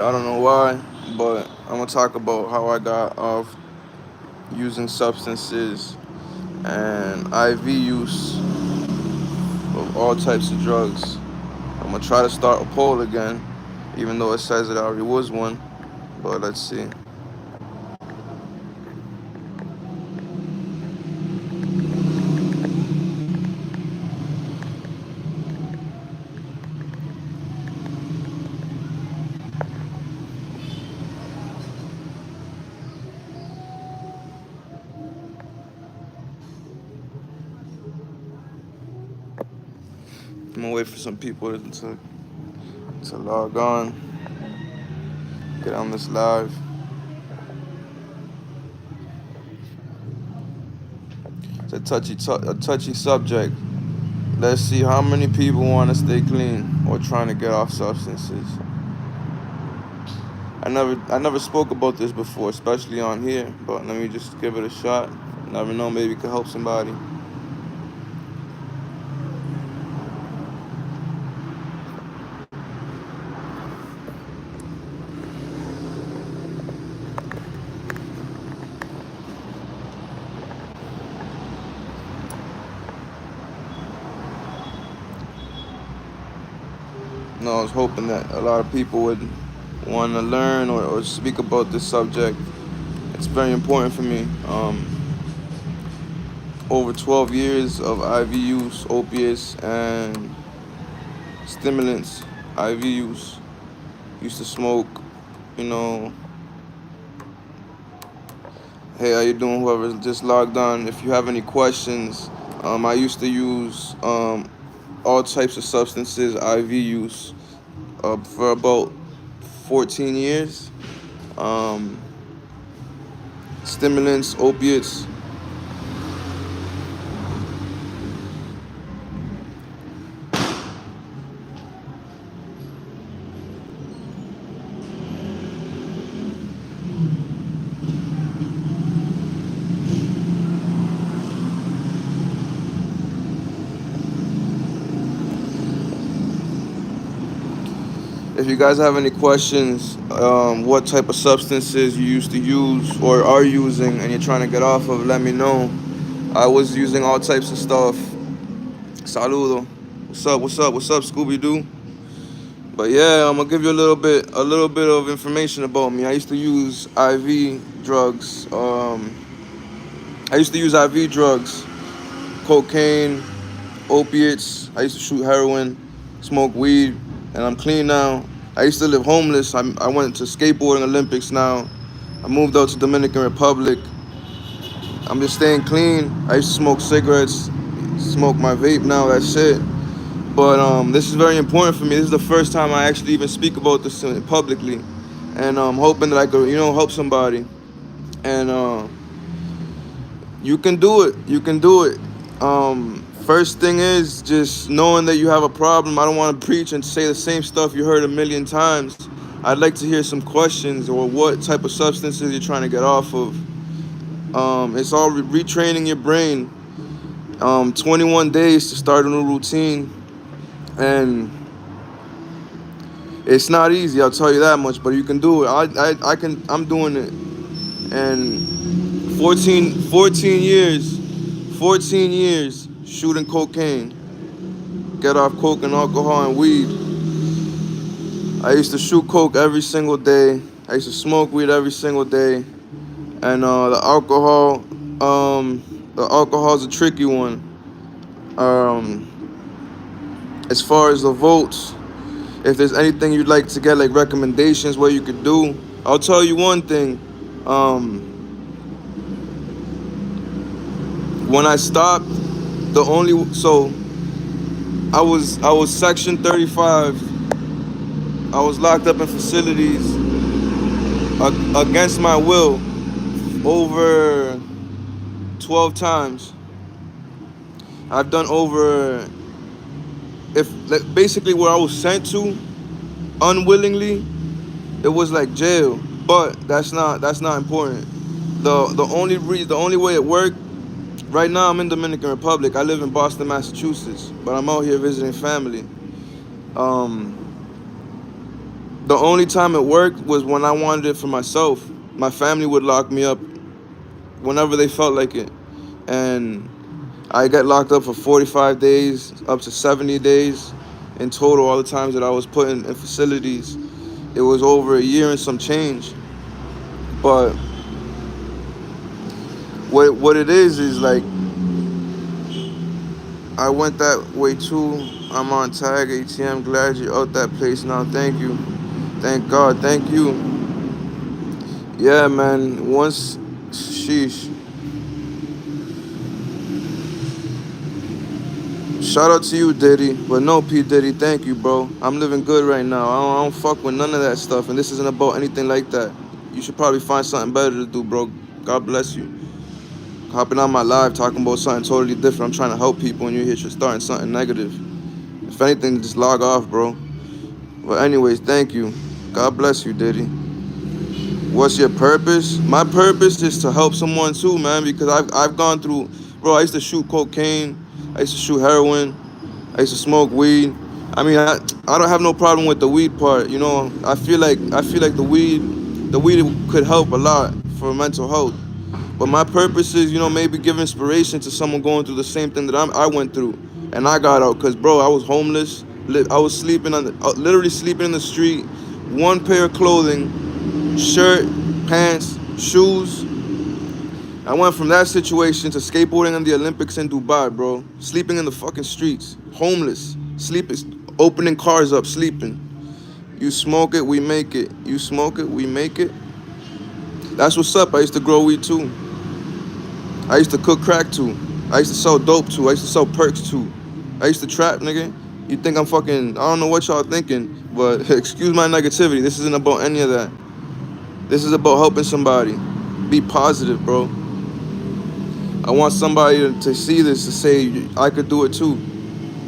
I don't know why, but I'm gonna talk about how I got off using substances and IV use of all types of drugs. I'm gonna try to start a poll again, even though it says it already was one. But let's see. I'm gonna wait for some people to log on, get on this live. It's a touchy subject. Let's see how many people want to stay clean or trying to get off substances. I never spoke about this before, especially on here. But let me just give it a shot. Never know, maybe it could help somebody. No, I was hoping that a lot of people would want to learn or speak about this subject. It's very important for me. Over 12 years of IV use, opiates and stimulants, IV use. Used to smoke, you know. Hey, how you doing? Whoever just logged on. If you have any questions, I used to use all types of substances, IV use, for about 14 years. Um, Stimulants, opiates. If you guys have any questions, what type of substances you used to use or are using and you're trying to get off of, let me know. I was using all types of stuff. Saludo. What's up? What's up? What's up, Scooby Doo? But yeah, I'm gonna give you a little bit of information about me. I used to use IV drugs. I used to use IV drugs, cocaine, opiates. I used to shoot heroin, smoke weed, and I'm clean now. I used to live homeless. I went to skateboarding Olympics now. I moved out to Dominican Republic. I'm just staying clean. I used to smoke cigarettes, smoke my vape now. That's it. But this is very important for me. This is the first time I actually even speak about this publicly, and I'm hoping that I could, help somebody. And you can do it. You can do it. First thing is just knowing that you have a problem. I don't want to preach and say the same stuff you heard a million times. I'd like to hear some questions or what type of substances you're trying to get off of. It's all retraining your brain. 21 days to start a new routine, and it's not easy. I'll tell you that much. But you can do it. I can. I'm doing it, and 14 years, 14 years shooting cocaine. Get off coke and alcohol and weed. I used to shoot coke every single day. I used to smoke weed every single day. And the alcohol's a tricky one. Um, as far as the votes, if there's anything you'd like to get, like recommendations, what you could do, I'll tell you one thing. When I stopped, the only so I was section 35. I was locked up in facilities against my will over 12 times. I've done over, if basically where I was sent to unwillingly, it was like jail. But that's not important. The only way it worked. Right now I'm in Dominican Republic. I live in Boston, Massachusetts, but I'm out here visiting family. Um, The only time it worked was when I wanted it for myself. My family would lock me up whenever they felt like it. And I got locked up for 45 days, up to 70 days in total, all the times that I was put in facilities. It was over a year and some change. But what it is like I went that way too. I'm on tag ATM. Glad you're out that place now. Thank you. Thank God. Thank you. Yeah, man. Once, sheesh. Shout out to you, Diddy. But no, P. Diddy, thank you, bro. I'm living good right now. I don't fuck with none of that stuff. And this isn't about anything like that. You should probably find something better to do, bro. God bless you. Hopping on my live talking about something totally different. I'm trying to help people and you're here starting something negative. If anything, just log off, bro. But anyways, thank you. God bless you, Diddy. What's your purpose? My purpose is to help someone too, man, because I've gone through, bro, I used to shoot cocaine. I used to shoot heroin. I used to smoke weed. I mean, I don't have no problem with the weed part, you know. I feel like the weed could help a lot for mental health. But my purpose is, maybe give inspiration to someone going through the same thing that I went through, and I got out. Cause bro, I was homeless. I was sleeping literally sleeping in the street. One pair of clothing, shirt, pants, shoes. I went from that situation to skateboarding in the Olympics in Dubai, bro. Sleeping in the fucking streets, homeless, sleeping, opening cars up, sleeping. You smoke it, we make it. You smoke it, we make it. That's what's up. I used to grow weed too. I used to cook crack too. I used to sell dope too. I used to sell perks too. I used to trap, nigga. You think I'm fucking, I don't know what y'all thinking, but excuse my negativity. This isn't about any of that. This is about helping somebody. Be positive, bro. I want somebody to see this, to say, I could do it too.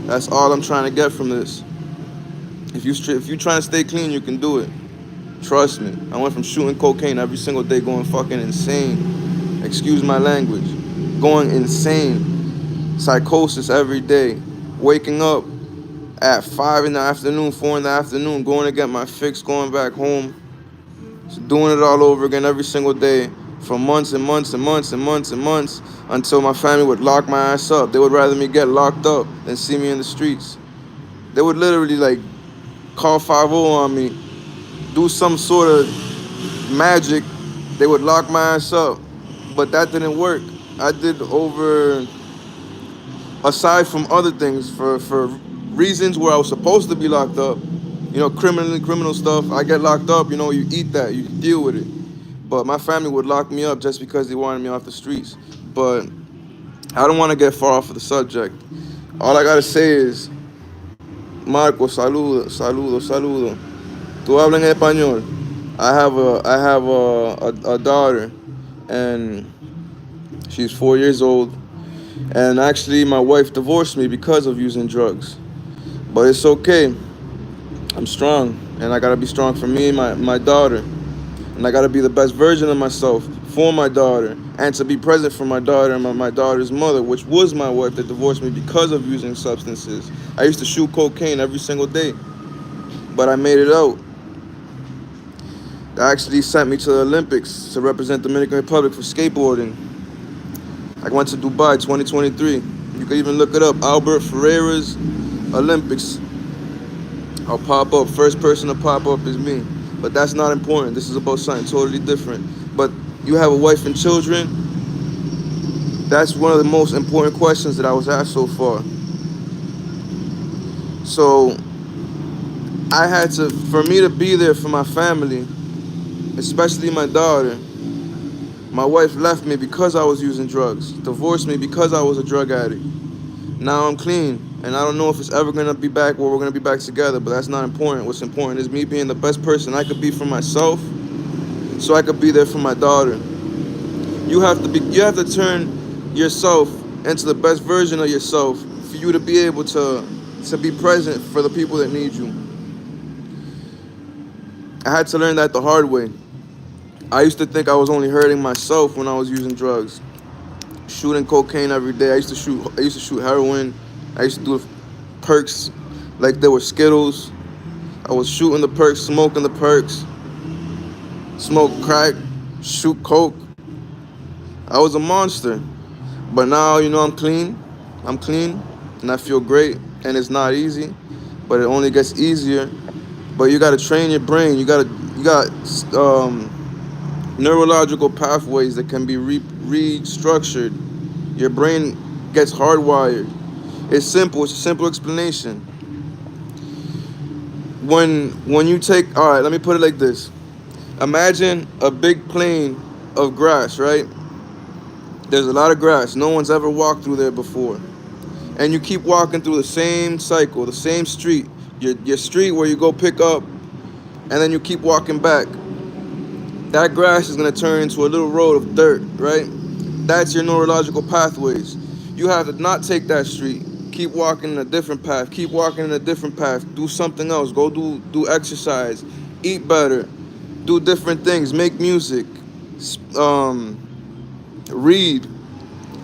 That's all I'm trying to get from this. If you're trying to stay clean, you can do it. Trust me. I went from shooting cocaine every single day, going fucking insane. Excuse my language. Going insane. Psychosis every day. Waking up at 5 in the afternoon, 4 in the afternoon, going to get my fix, going back home. Just doing it all over again every single day for months and months and months and months and months until my family would lock my ass up. They would rather me get locked up than see me in the streets. They would literally like call 5-0 on me, do some sort of magic. They would lock my ass up. But that didn't work. I did over, aside from other things, for reasons where I was supposed to be locked up, criminal stuff. I get locked up, you eat that, you deal with it. But my family would lock me up just because they wanted me off the streets. But I don't want to get far off of the subject. All I gotta say is, Marco, saludo, saludo, saludo. Tú hablas en español. I have a daughter, and she's 4 years old. And actually, my wife divorced me because of using drugs. But it's okay. I'm strong, and I gotta be strong for me and my daughter. And I gotta be the best version of myself for my daughter, and to be present for my daughter and my daughter's mother, which was my wife that divorced me because of using substances. I used to shoot cocaine every single day, but I made it out. They actually sent me to the Olympics to represent Dominican Republic for skateboarding. I went to Dubai 2023. You can even look it up. Albert Ferreira's Olympics. I'll pop up. First person to pop up is me. But that's not important. This is about something totally different. But you have a wife and children. That's one of the most important questions that I was asked so far. So I had to, for me to be there for my family, especially my daughter. My wife left me because I was using drugs, divorced me because I was a drug addict. Now I'm clean, and I don't know if it's ever gonna be back where we're gonna be back together, but that's not important. What's important is me being the best person I could be for myself, so I could be there for my daughter. You have to turn yourself into the best version of yourself for you to be able to be present for the people that need you. I had to learn that the hard way. I used to think I was only hurting myself when I was using drugs. Shooting cocaine every day. I used to shoot heroin. I used to do perks like they were Skittles. I was shooting the perks, smoking the perks, smoke crack, shoot coke. I was a monster. But now, I'm clean. I'm clean and I feel great. And it's not easy, but it only gets easier. But you got to train your brain. You got neurological pathways that can be restructured. Your brain gets hardwired. It's simple. It's a simple explanation. When you take, all right, let me put it like this. Imagine a big plain of grass, right? There's a lot of grass. No one's ever walked through there before. And you keep walking through the same cycle, the same street. Your street where you go pick up, and then you keep walking back. That grass is going to turn into a little road of dirt, right? That's your neurological pathways. You have to not take that street. Keep walking in a different path. Keep walking in a different path. Do something else. Go do exercise. Eat better. Do different things. Make music. Um, read.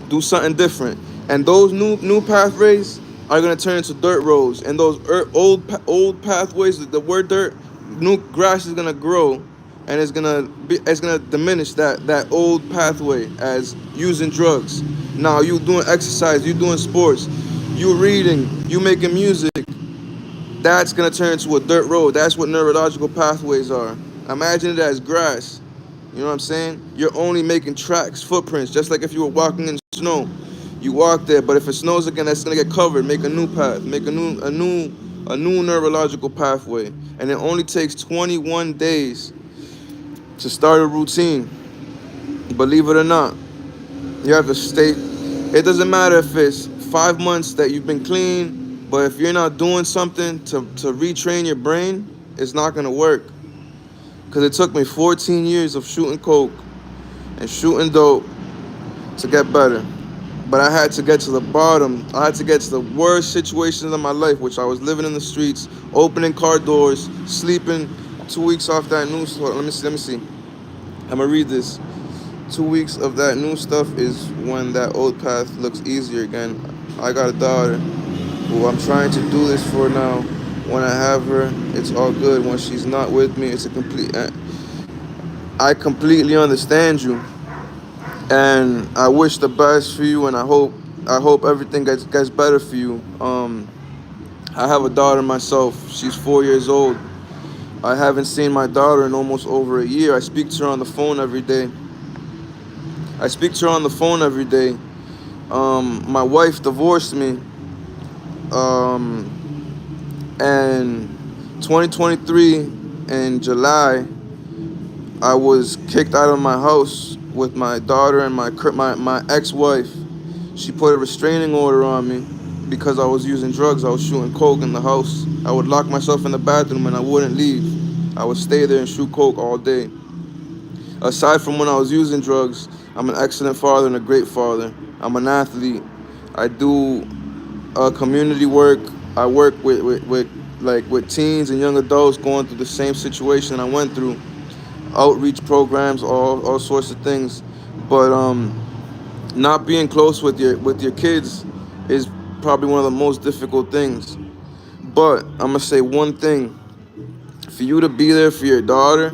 Do something different. And those new pathways are gonna turn into dirt roads. And those old pathways, the word dirt, new grass is gonna grow, and it's gonna diminish that old pathway as using drugs. Now you doing exercise, you doing sports, you reading, you making music. That's gonna turn into a dirt road. That's what neurological pathways are. Imagine it as grass. You know what I'm saying? You're only making tracks, footprints, just like if you were walking in snow. You walk there, but if it snows again, that's gonna get covered. Make a new path. Make a new neurological pathway. And it only takes 21 days to start a routine. Believe it or not, you have to stay. It doesn't matter if it's 5 months that you've been clean, but if you're not doing something to retrain your brain, it's not gonna work. Because it took me 14 years of shooting coke and shooting dope to get better. But I had to get to the bottom. I had to get to the worst situations of my life, which I was living in the streets, opening car doors, sleeping 2 weeks off that new stuff. Let me see. I'm gonna read this. 2 weeks of that new stuff is when that old path looks easier again. I got a daughter who I'm trying to do this for now. When I have her, it's all good. When she's not with me, it's a complete. I completely understand you, and I wish the best for you, and I hope everything gets better for you. I have a daughter myself. She's 4 years old. I haven't seen my daughter in almost over a year. I speak to her on the phone every day. I speak to her on the phone every day. My wife divorced me, and 2023 in July, I was kicked out of my house with my daughter and my ex-wife. She put a restraining order on me because I was using drugs. I was shooting coke in the house. I would lock myself in the bathroom and I wouldn't leave. I would stay there and shoot coke all day. Aside from when I was using drugs, I'm an excellent father and a great father. I'm an athlete. I do community work. I work with teens and young adults going through the same situation I went through. Outreach programs, all sorts of things. But not being close with your kids is probably one of the most difficult things. But I'm gonna say one thing: for you to be there for your daughter,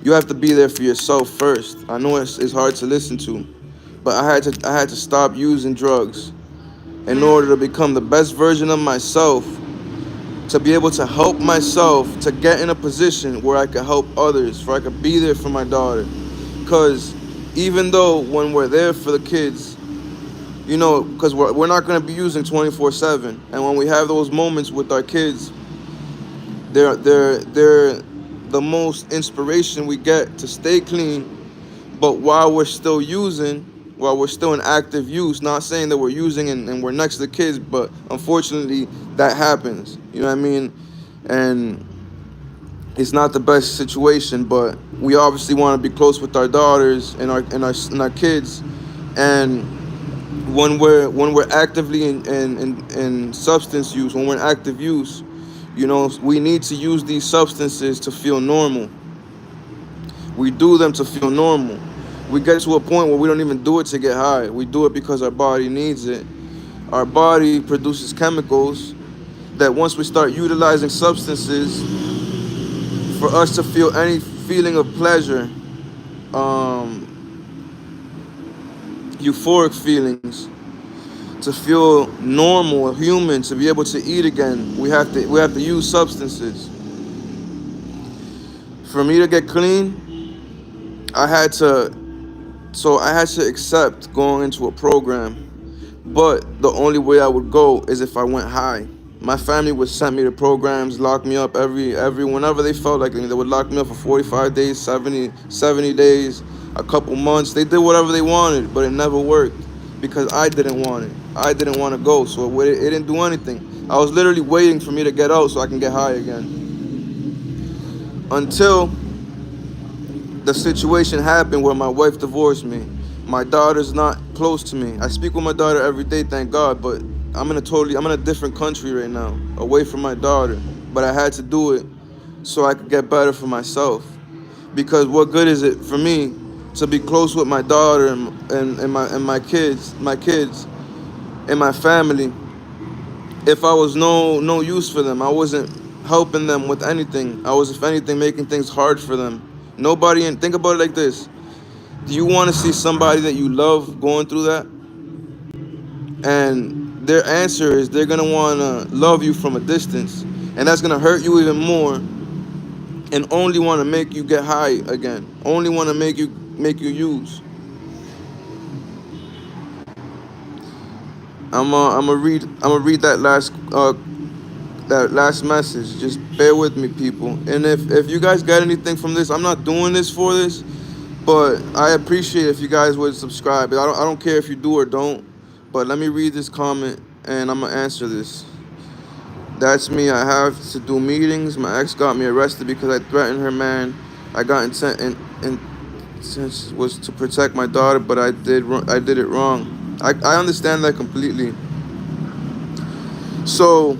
you have to be there for yourself first. I know it's hard to listen to, but I had to stop using drugs in order to become the best version of myself, to be able to help myself to get in a position where I could help others, where I could be there for my daughter. Because even though when we're there for the kids, because we're not going to be using 24/7, and when we have those moments with our kids, they're the most inspiration we get to stay clean. But while we're still in active use, not saying that we're using and we're next to the kids, but unfortunately that happens. You know what I mean? And it's not the best situation, but we obviously want to be close with our daughters and our kids. And when we're actively in substance use, when we're in active use, we need to use these substances to feel normal. We do them to feel normal. We get to a point where we don't even do it to get high. We do it because our body needs it. Our body produces chemicals that once we start utilizing substances for us to feel any feeling of pleasure, um, euphoric feelings, to feel normal, human, to be able to eat again, we have to use substances. For me to get clean, I had to I had to accept going into a program. But the only way I would go is if I went high. My family would send me to programs, lock me up every whenever they felt like it. They would lock me up for 45 days, 70 days, a couple months. They did whatever they wanted, but it never worked because I didn't want it. I didn't want to go, so it didn't do anything. I was literally waiting for me to get out so I can get high again. Until the situation happened where my wife divorced me. My daughter's not close to me. I speak with my daughter every day, thank God, but I'm in a different country right now, away from my daughter. But I had to do it so I could get better for myself. Because what good is it for me to be close with my daughter and my kids and my family if I was no use for them? I wasn't helping them with anything. I was, if anything, making things hard for them. Nobody, and think about it like this: do you want to see somebody that you love going through that? And their answer is they're gonna want to love you from a distance, and that's gonna hurt you even more, and only want to make you get high again. Only want to make you use. I'm gonna read that last message. Just bear with me, people. And if you guys got anything from this, I'm not doing this for this, but I appreciate if you guys would subscribe. I don't care if you do or don't, but let me read this comment and I'm gonna answer this. That's me. I have to do meetings. My ex got me arrested because I threatened her man. I got intent and since was to protect my daughter, but I did it wrong. I understand that completely. So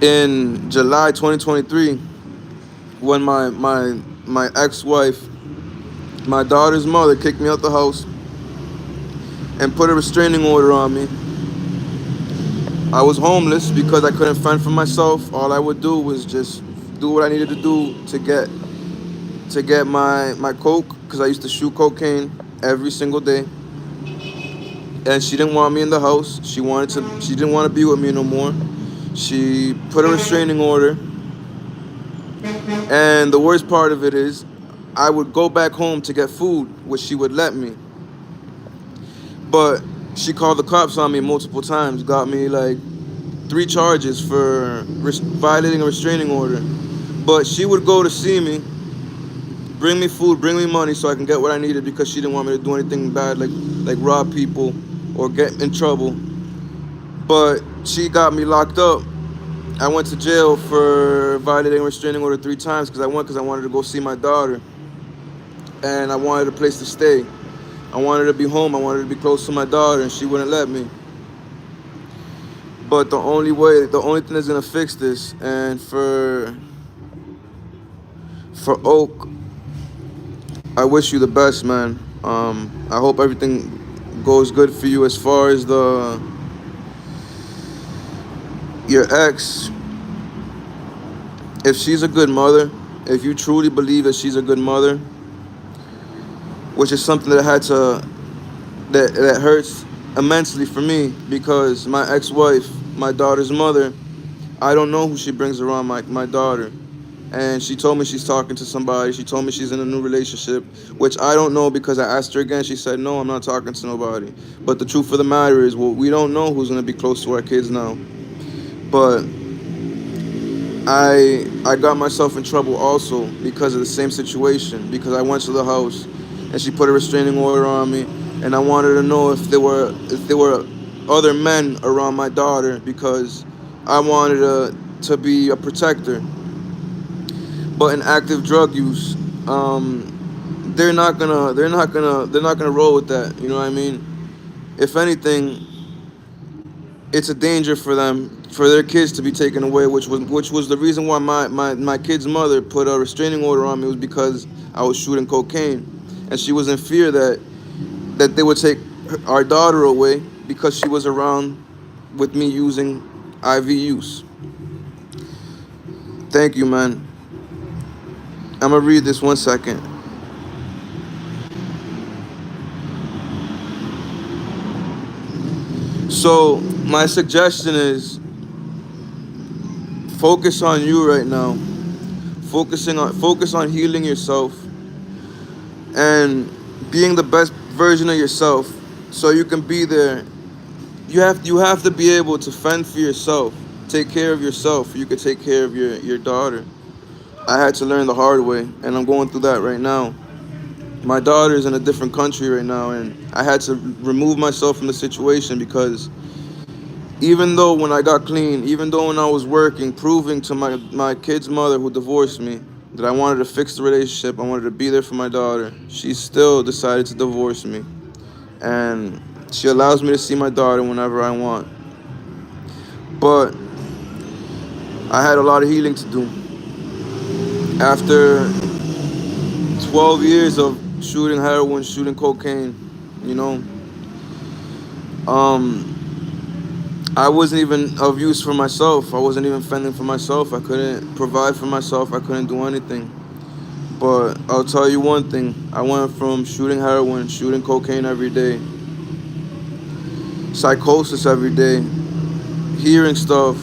in July 2023, when my ex-wife, my daughter's mother, kicked me out the house and put a restraining order on me, I was homeless because I couldn't fend for myself. All I would do was just do what I needed to do to get my coke, because I used to shoot cocaine every single day. And she didn't want me in the house. She didn't want to be with me no more. She put a restraining order. And the worst part of it is I would go back home to get food, which she would let me. But she called the cops on me multiple times, got me like 3 charges for violating a restraining order. But she would go to see me, bring me food, bring me money so I can get what I needed, because she didn't want me to do anything bad, like rob people or get in trouble. But she got me locked up. I went to jail for violating a restraining order 3 times because I wanted to go see my daughter, and I wanted a place to stay. I wanted to be home. I wanted to be close to my daughter, and she wouldn't let me. But the only thing that's gonna fix this, and for Oak, I wish you the best, man. I hope everything goes good for you as far as your ex. If she's a good mother, if you truly believe that she's a good mother, which is something that hurts immensely for me, because my ex-wife, my daughter's mother, I don't know who she brings around my daughter. And she told me she's talking to somebody. She told me she's in a new relationship, which I don't know, because I asked her again. She said, no, I'm not talking to nobody. But the truth of the matter is, well, we don't know who's going to be close to our kids now. But I got myself in trouble also because of the same situation, because I went to the house and she put a restraining order on me, and I wanted to know if there were other men around my daughter, because I wanted to be a protector. But in active drug use, they're not gonna roll with that. You know what I mean? If anything, it's a danger for them, for their kids to be taken away, which was the reason why my kid's mother put a restraining order on me, was because I was shooting cocaine, and she was in fear that they would take our daughter away because she was around with me using IV use. Thank you, man. I'm gonna read this 1 second. So my suggestion is focus on you right now. Focus on healing yourself and being the best version of yourself so you can be there. You have to be able to fend for yourself, take care of yourself so you can take care of your daughter. I had to learn the hard way, and I'm going through that right now. My daughter's in a different country right now, and I had to remove myself from the situation because even though when I got clean, even though when I was working, proving to my kid's mother who divorced me that I wanted to fix the relationship, I wanted to be there for my daughter, she still decided to divorce me. And she allows me to see my daughter whenever I want. But I had a lot of healing to do. After 12 years of shooting heroin, shooting cocaine, you know, um, I wasn't even of use for myself. I wasn't even fending for myself. I couldn't provide for myself. I couldn't do anything. But I'll tell you one thing. I went from shooting heroin, shooting cocaine every day, psychosis every day, hearing stuff,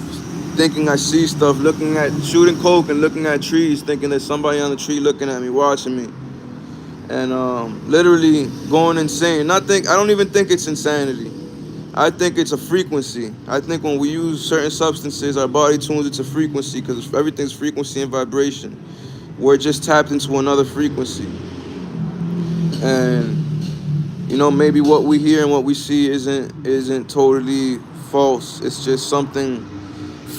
thinking I see stuff, looking at shooting coke and looking at trees, thinking there's somebody on the tree looking at me, watching me, and literally going insane. I don't even think it's insanity. I think it's a frequency. I think when we use certain substances, our body tunes it to frequency because everything's frequency and vibration. We're just tapped into another frequency, and maybe what we hear and what we see isn't totally false. It's just something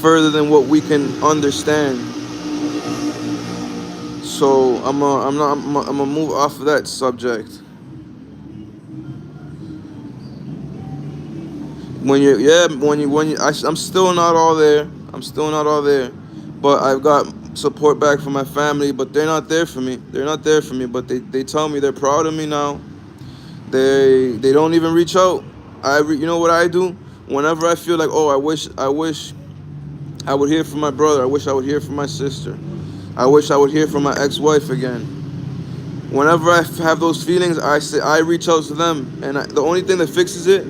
further than what we can understand. So I'm gonna move off of that subject. I'm still not all there. I'm still not all there, but I've got support back from my family. But they're not there for me. They're not there for me. But they tell me they're proud of me now. They don't even reach out. You know what I do? Whenever I feel like, oh, I wish I would hear from my brother. I wish I would hear from my sister. I wish I would hear from my ex-wife again. Whenever I have those feelings, I reach out to them, and the only thing that fixes it,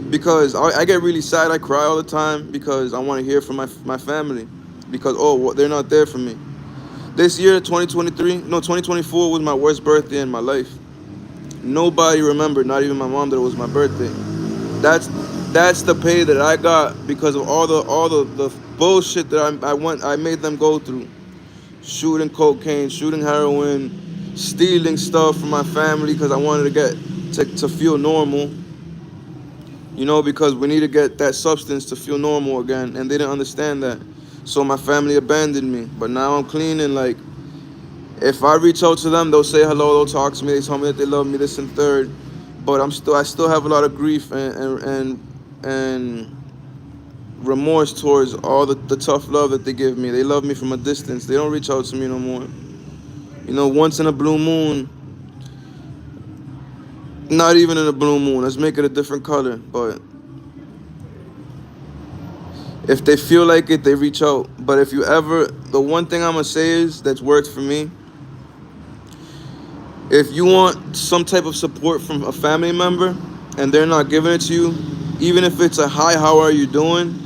because I get really sad, I cry all the time because I want to hear from my family, because they're not there for me. This year, 2024 was my worst birthday in my life. Nobody remembered, not even my mom, that it was my birthday. That's the pay that I got because of all the bullshit that I made them go through. Shooting cocaine, shooting heroin, stealing stuff from my family because I wanted to to feel normal. Because we need to get that substance to feel normal again, and they didn't understand that. So my family abandoned me. But now I'm clean, and like, if I reach out to them, they'll say hello, they'll talk to me, they tell me that they love me, this and third. But I still have a lot of grief and remorse towards all the tough love that they give me. They love me from a distance. They don't reach out to me no more. Once in a blue moon, not even in a blue moon, let's make it a different color. But if they feel like it, they reach out. But the one thing I'm gonna say is that's worked for me. If you want some type of support from a family member and they're not giving it to you, even if it's a hi, how are you doing?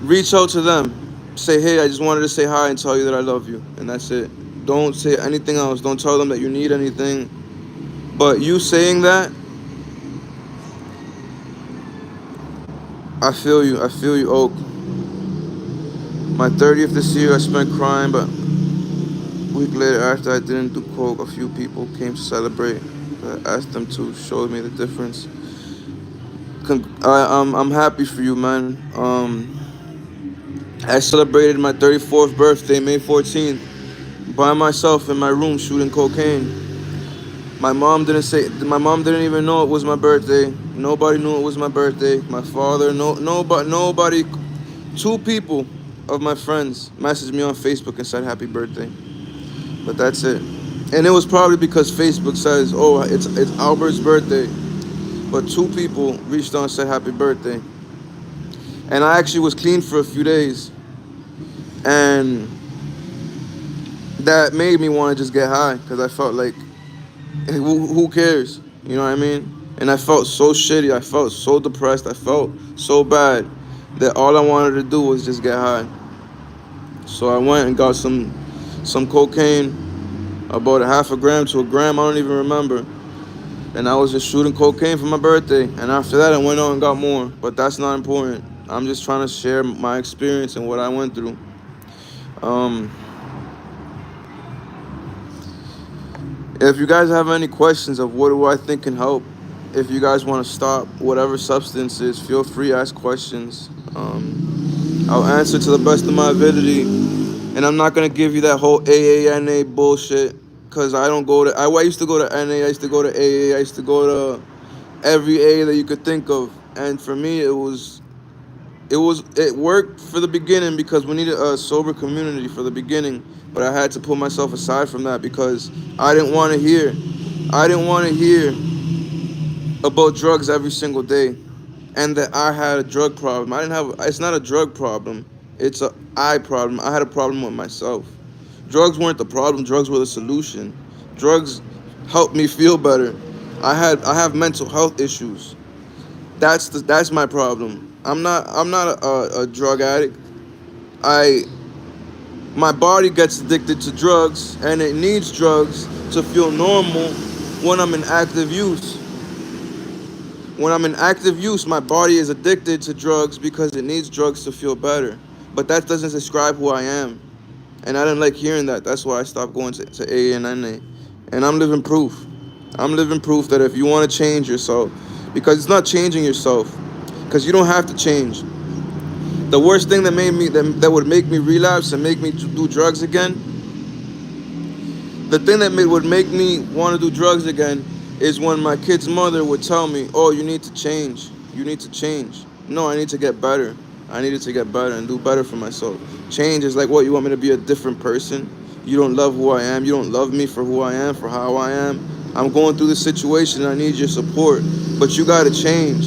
Reach out to them. Say, hey, I just wanted to say hi and tell you that I love you. And that's it. Don't say anything else. Don't tell them that you need anything. But you saying that, I feel you. I feel you, Oak. My 30th this year, I spent crying, but a week later, after I didn't do coke, a few people came to celebrate. I asked them to, showed me the difference. I'm happy for you, man. I celebrated my 34th birthday, May 14th, by myself in my room shooting cocaine. My mom didn't even know it was my birthday. Nobody knew it was my birthday. My father, nobody. Two people of my friends messaged me on Facebook and said happy birthday. But that's it. And it was probably because Facebook says, oh, it's Albert's birthday. but two people reached out and said happy birthday. And I actually was clean for a few days, and that made me want to just get high because I felt like, hey, who cares? You know what I mean? And I felt so shitty. I felt so depressed. I felt so bad that all I wanted to do was just get high. So I went and got some cocaine, about a half a gram to a gram. I don't even remember. And I was just shooting cocaine for my birthday. And after that, I went on and got more. But that's not important. I'm just trying to share my experience and what I went through. Um, if you guys have any questions of what do I think can help, if you guys want to stop whatever substance is, feel free to ask questions. I'll answer to the best of my ability, and I'm not gonna give you that whole AANA bullshit because I don't go to. I used to go to NA. I used to go to AA. I used to go to every A that you could think of, and for me, it worked for the beginning because we needed a sober community for the beginning, but I had to put myself aside from that because I didn't want to hear. I didn't want to hear about drugs every single day, and that I had a drug problem. I didn't have. It's not a drug problem. It's a I problem. I had a problem with myself. Drugs weren't the problem. Drugs were the solution. Drugs helped me feel better. I have mental health issues. That's my problem. I'm not a drug addict. I My body gets addicted to drugs and it needs drugs to feel normal when I'm in active use. When I'm in active use, my body is addicted to drugs because it needs drugs to feel better. But that doesn't describe who I am. And I didn't like hearing that. That's why I stopped going to AA and NA. And I'm living proof. I'm living proof that if you want to change yourself, because it's not changing yourself, because you don't have to change. The worst thing that would make me relapse and make me do drugs again, the thing that would make me want to do drugs again is when my kid's mother would tell me, "Oh, you need to change. You need to change." No, I need to get better. I needed to get better and do better for myself. Change is like, what, you want me to be a different person? You don't love who I am. You don't love me for who I am, for how I am. I'm going through this situation. I need your support, but you got to change.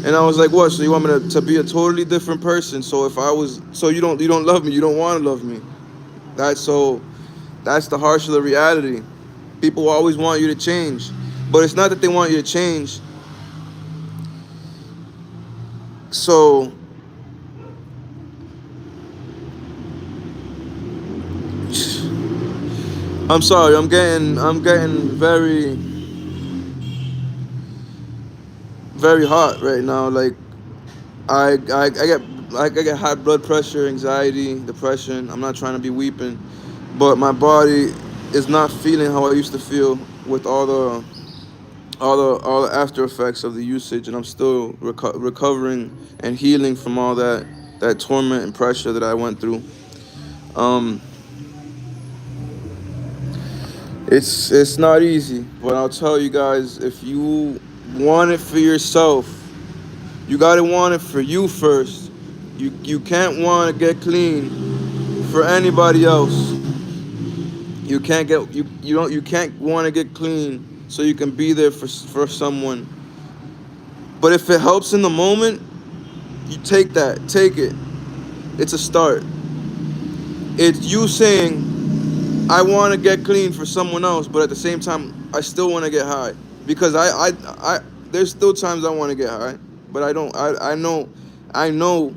And I was like, what? So you want me to be a totally different person? So if I was, so you don't love me. You don't want to love me. That's so. That's the harsh of the reality. People always want you to change, but it's not that they want you to change. So I'm sorry. I'm getting very hot right now. Like I get high blood pressure, anxiety, depression. I'm not trying to be weeping, but my body is not feeling how I used to feel with all the after effects of the usage, and I'm still recovering and healing from all that torment and pressure that I went through. Um, it's not easy, but I'll tell you guys, if you want it for yourself, you gotta want it for you first. You can't want to get clean for anybody else. You can't want to get clean so you can be there for someone. But if it helps in the moment, you take it. It's a start. It's you saying, I want to get clean for someone else, but at the same time, I still want to get high because there's still times I want to get high, but I don't. I know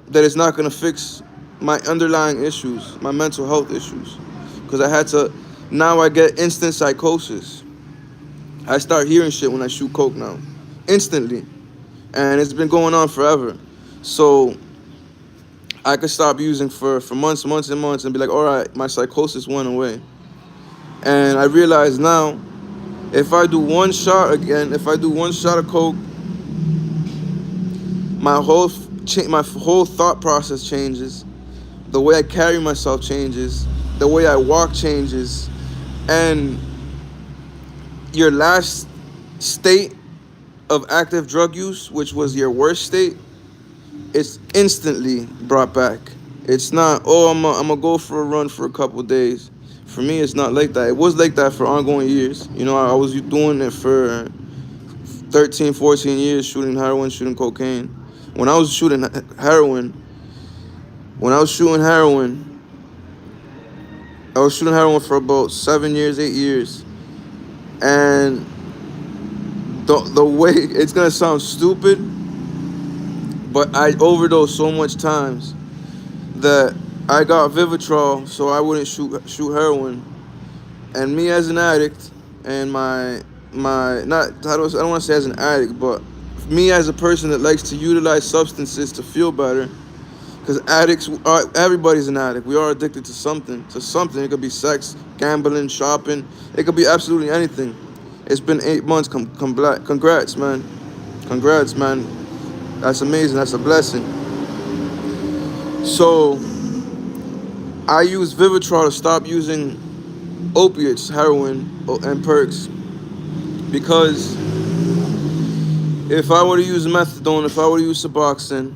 that it's not gonna fix my underlying issues, my mental health issues, because I had to. Now I get instant psychosis. I start hearing shit when I shoot coke now, instantly, and it's been going on forever. So I could stop using for months and months and be like, all right, my psychosis went away. And I realize now, if I do one shot again, if I do one shot of coke, my whole thought process changes. The way I carry myself changes. The way I walk changes. And your last state of active drug use, which was your worst state, it's instantly brought back. It's not, oh, I'm gonna go for a run for a couple days. For me, it's not like that. It was like that for ongoing years. You know, I was doing it for 13, 14 years shooting heroin, shooting cocaine. When I was shooting heroin, when I was shooting heroin, I was shooting heroin for about 7 years, 8 years, and the way it's gonna sound stupid, but I overdosed so much times that I got Vivitrol so I wouldn't shoot heroin. And me as an addict, and my not I don't want to say as an addict, but me as a person that likes to utilize substances to feel better, because addicts are, everybody's an addict. We are addicted to something. To something. It could be sex, gambling, shopping. It could be absolutely anything. It's been 8 months. Congrats, man. Congrats, man. That's amazing. That's a blessing. So I use Vivitrol to stop using opiates, heroin, and perks, because if I were to use methadone, if I were to use Suboxone,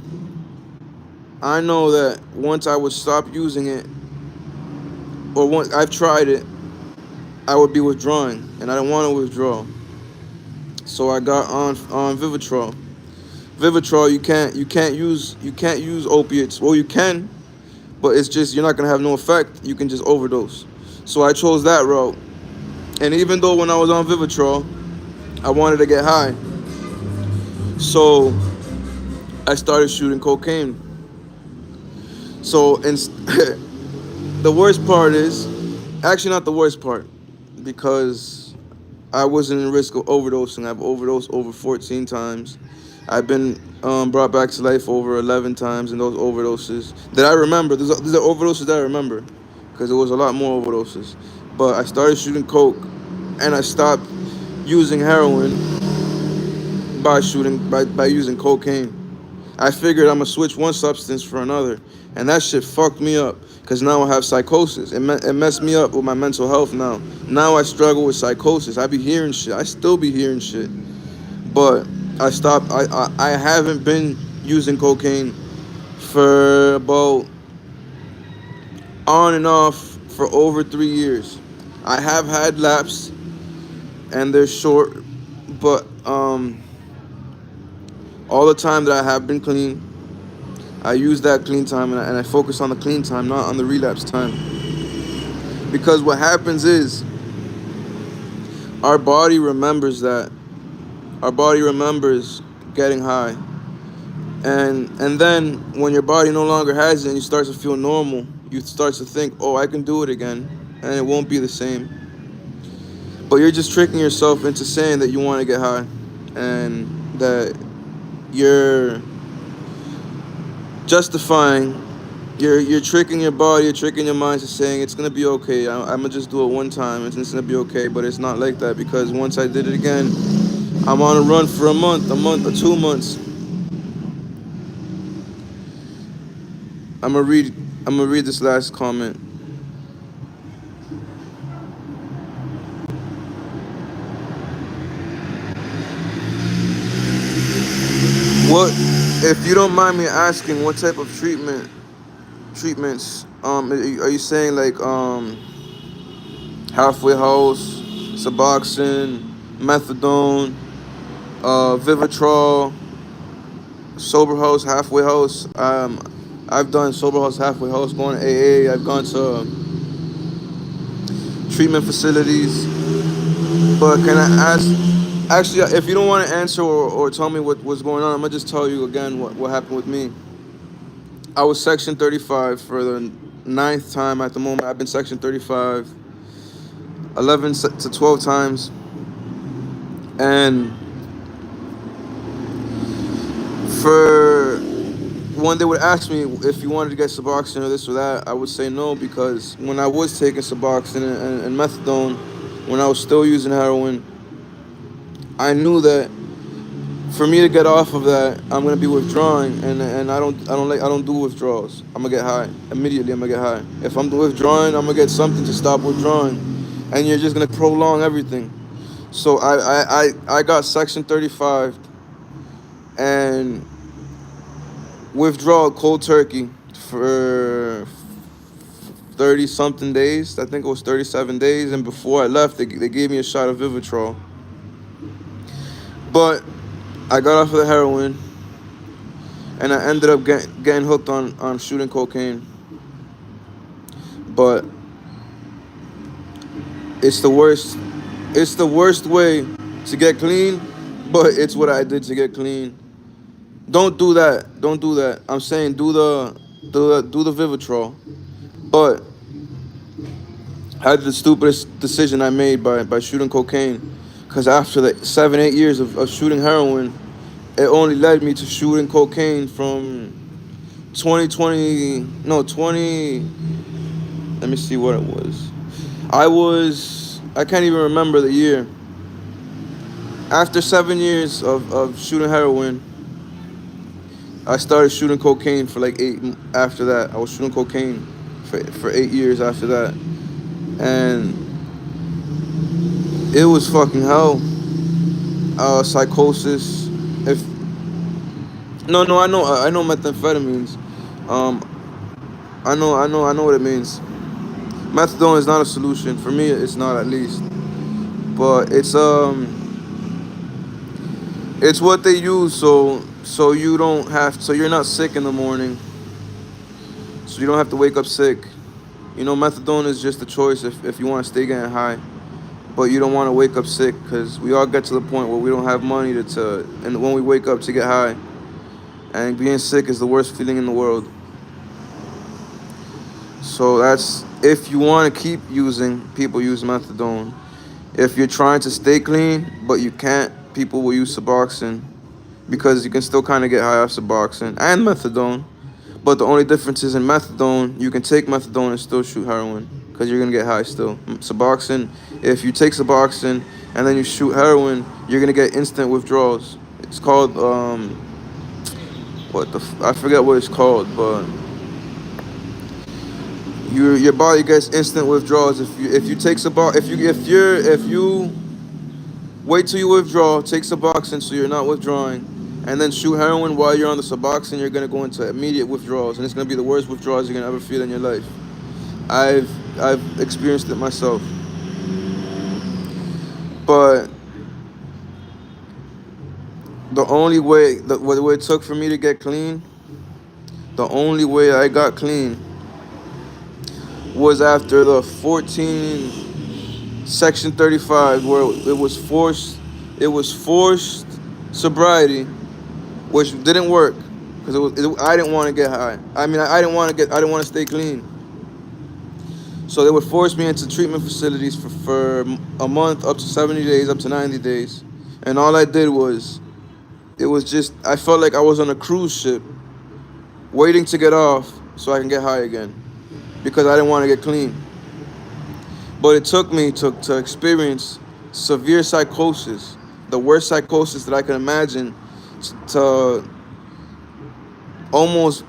I know that once I would stop using it, or once I've tried it, I would be withdrawing, and I don't want to withdraw. So I got on Vivitrol. Vivitrol, you can't use opiates. Well, you can, but it's just you're not gonna have no effect. You can just overdose. So I chose that route. And even though when I was on Vivitrol, I wanted to get high, so I started shooting cocaine. So and the worst part is, actually not the worst part, because I wasn't in risk of overdosing. I've overdosed over 14 times. I've been brought back to life over 11 times in those overdoses that I remember. These are overdoses that I remember, because there was a lot more overdoses. But I started shooting coke, and I stopped using heroin by using cocaine. I figured I'm gonna switch one substance for another, and that shit fucked me up. Cause now I have psychosis. It messed me up with my mental health now. Now I struggle with psychosis. I be hearing shit. I still be hearing shit. But I stopped. I haven't been using cocaine for about on and off for over 3 years. I have had laps, and they're short, but all the time that I have been clean, I use that clean time, and I focus on the clean time, not on the relapse time. Because what happens is our body remembers that. Our body remembers getting high. And then when your body no longer has it and you start to feel normal, you start to think, oh, I can do it again, and it won't be the same. But you're just tricking yourself into saying that you want to get high, and that you're justifying, you're tricking your body, you're tricking your mind to saying it's gonna be okay. I'm gonna just do it one time, and it's gonna be okay. But it's not like that, because once I did it again, I'm on a run for a month or 2 months. I'm gonna read this last comment. What, if you don't mind me asking, what type of treatments are you saying, like halfway house, Suboxone, methadone, Vivitrol, sober house, halfway house? I've done sober house, halfway house, going to AA. I've gone to treatment facilities. But can I ask? Actually, if you don't want to answer, or tell me what's going on, I'm gonna just tell you again what happened with me. I was Section 35 for the ninth time at the moment. I've been Section 35 11 to 12 times. And for when they would ask me if you wanted to get Suboxone or this or that, I would say no, because when I was taking Suboxone and methadone, when I was still using heroin, I knew that for me to get off of that, I'm gonna be withdrawing, and I don't do withdrawals. I'm gonna get high immediately. I'm gonna get high. If I'm withdrawing, I'm gonna get something to stop withdrawing, and you're just gonna prolong everything. So I got Section 35 and withdrawal cold turkey for 30 something days. I think it was 37 days, and before I left, they gave me a shot of Vivitrol. But I got off of the heroin, and I ended up getting hooked on shooting cocaine. But it's the worst. It's the worst way to get clean, but it's what I did to get clean. Don't do that. Don't do that. I'm saying do the Vivitrol. But I had the stupidest decision I made by shooting cocaine, because after the 7 8 years of shooting heroin, it only led me to shooting cocaine from 2020. No, 20. Let me see what it was. I can't even remember the year. After 7 years of shooting heroin, I started shooting cocaine for like eight. After that, I was shooting cocaine for 8 years after that, and it was fucking hell. Psychosis. If no, I know methamphetamines. Um, I know what it means. Methadone is not a solution for me. It's not, at least, but it's what they use, so you don't have, so you're not sick in the morning, so you don't have to wake up sick. Methadone is just a choice if you want to stay getting high, but you don't want to wake up sick, because we all get to the point where we don't have money and when we wake up to get high, and being sick is the worst feeling in the world. So that's, if you want to keep using, people use methadone. If you're trying to stay clean but you can't, people will use Suboxone, because you can still kind of get high off Suboxone and methadone. But the only difference is, in methadone, you can take methadone and still shoot heroin, because you're gonna get high still. Suboxone, if you take Suboxone and then you shoot heroin, you're gonna get instant withdrawals. It's called I forget what it's called, but your body gets instant withdrawals if you take Suboxone. If you wait till you withdraw, take Suboxone so you're not withdrawing, and then shoot heroin while you're on the Suboxone, you're gonna go into immediate withdrawals, and it's gonna be the worst withdrawals you're gonna ever feel in your life. I've experienced it myself. But the only way, what it took for me to get clean, the only way I got clean was after the 14 Section 35, where it was forced sobriety, which didn't work, because I didn't want to get high. I mean, I didn't want to stay clean. So they would force me into treatment facilities for a month, up to 70 days, up to 90 days. And all I did was, I felt like I was on a cruise ship, waiting to get off so I can get high again, because I didn't want to get clean. But it took me to experience severe psychosis, the worst psychosis that I can imagine, to almost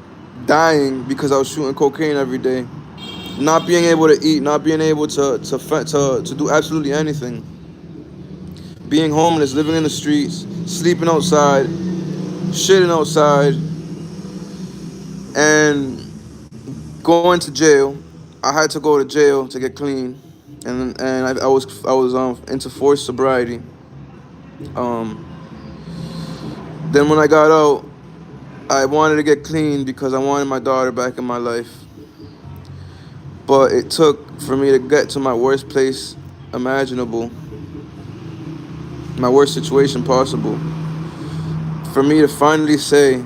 dying because I was shooting cocaine every day, not being able to eat, not being able to do absolutely anything, being homeless, living in the streets, sleeping outside, shitting outside, and going to jail. I had to go to jail to get clean, and I was into forced sobriety. Um, then when I got out, I wanted to get clean because I wanted my daughter back in my life. But it took for me to get to my worst place imaginable, my worst situation possible, for me to finally say,